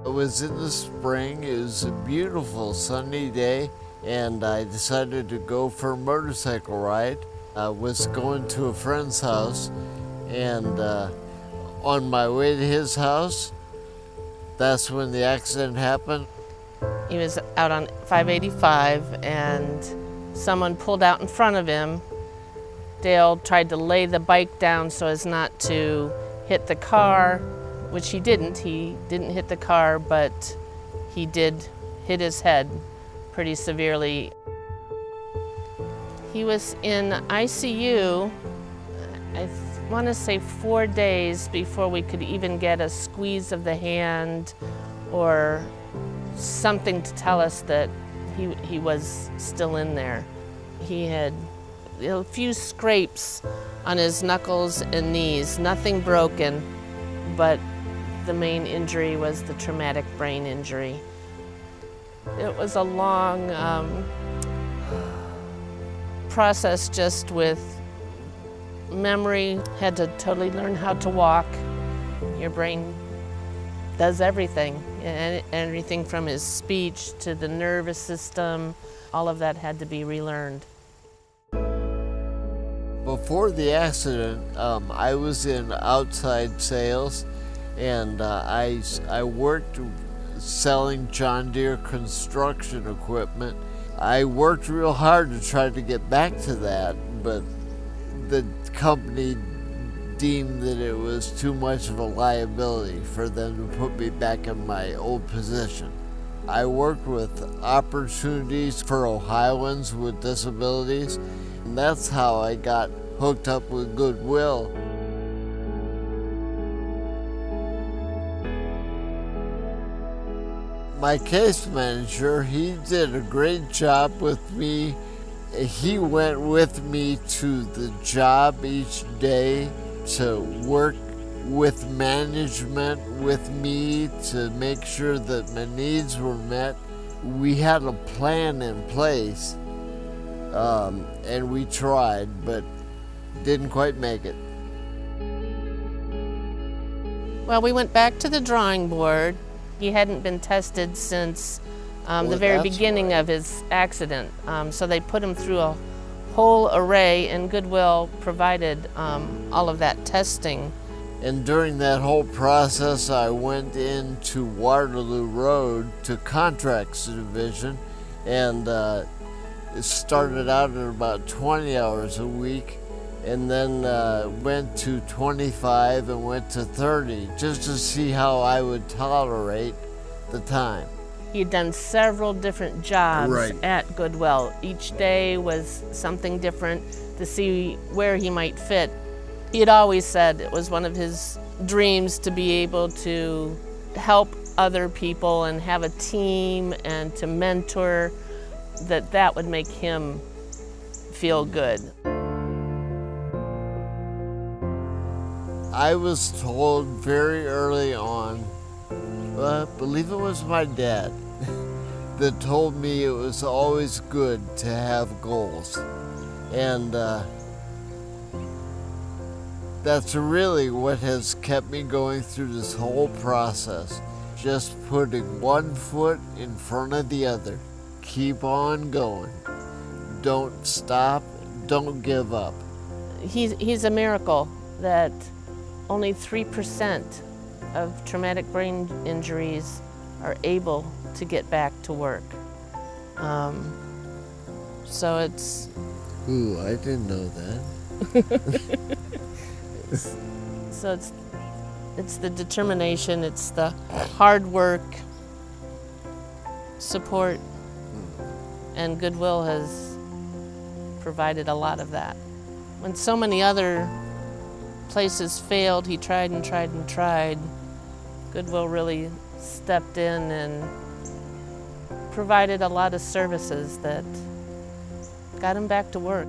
It was in the spring, it was a beautiful sunny day, and I decided to go for a motorcycle ride. I was going to a friend's house, and on my way to his house, that's when the accident happened. He was out on 585 and someone pulled out in front of him. Dale tried to lay the bike down so as not to hit the car, which he didn't. He didn't hit the car, but he did hit his head pretty severely. He was in ICU, I want to say 4 days before we could even get a squeeze of the hand or something to tell us that he was still in there. He had a few scrapes on his knuckles and knees, nothing broken, but the main injury was the traumatic brain injury. It was a long process just with memory, had to totally learn how to walk. Your brain does everything, and everything from his speech to the nervous system, all of that had to be relearned. Before the accident, I was in outside sales, and I worked selling John Deere construction equipment. I worked real hard to try to get back to that, but the company deemed that it was too much of a liability for them to put me back in my old position. I worked with opportunities for Ohioans with disabilities, and that's how I got hooked up with Goodwill. My case manager, he did a great job with me. He went with me to the job each day to work with management with me to make sure that my needs were met. We had a plan in place, and we tried, but didn't quite make it. Well, we went back to the drawing board. He hadn't been tested since the very beginning of his accident. So they put him through a whole array, and Goodwill provided all of that testing. And during that whole process, I went into Waterloo Road to Contracts Division, and it started out at about 20 hours a week, and then went to 25 and went to 30, just to see how I would tolerate the time. He had done several different jobs Right. at Goodwill. Each day was something different to see where he might fit. He had always said it was one of his dreams to be able to help other people and have a team and to mentor, that would make him feel good. I was told very early on, I believe it was my dad, that told me it was always good to have goals. And that's really what has kept me going through this whole process. Just putting one foot in front of the other. Keep on going. Don't stop. Don't give up. He's a miracle that only 3% of traumatic brain injuries are able to get back to work. So it's... Ooh, I didn't know that. So it's the determination, it's the hard work, support, and Goodwill has provided a lot of that. When so many other places failed, he tried and tried and tried. Goodwill really stepped in and provided a lot of services that got him back to work.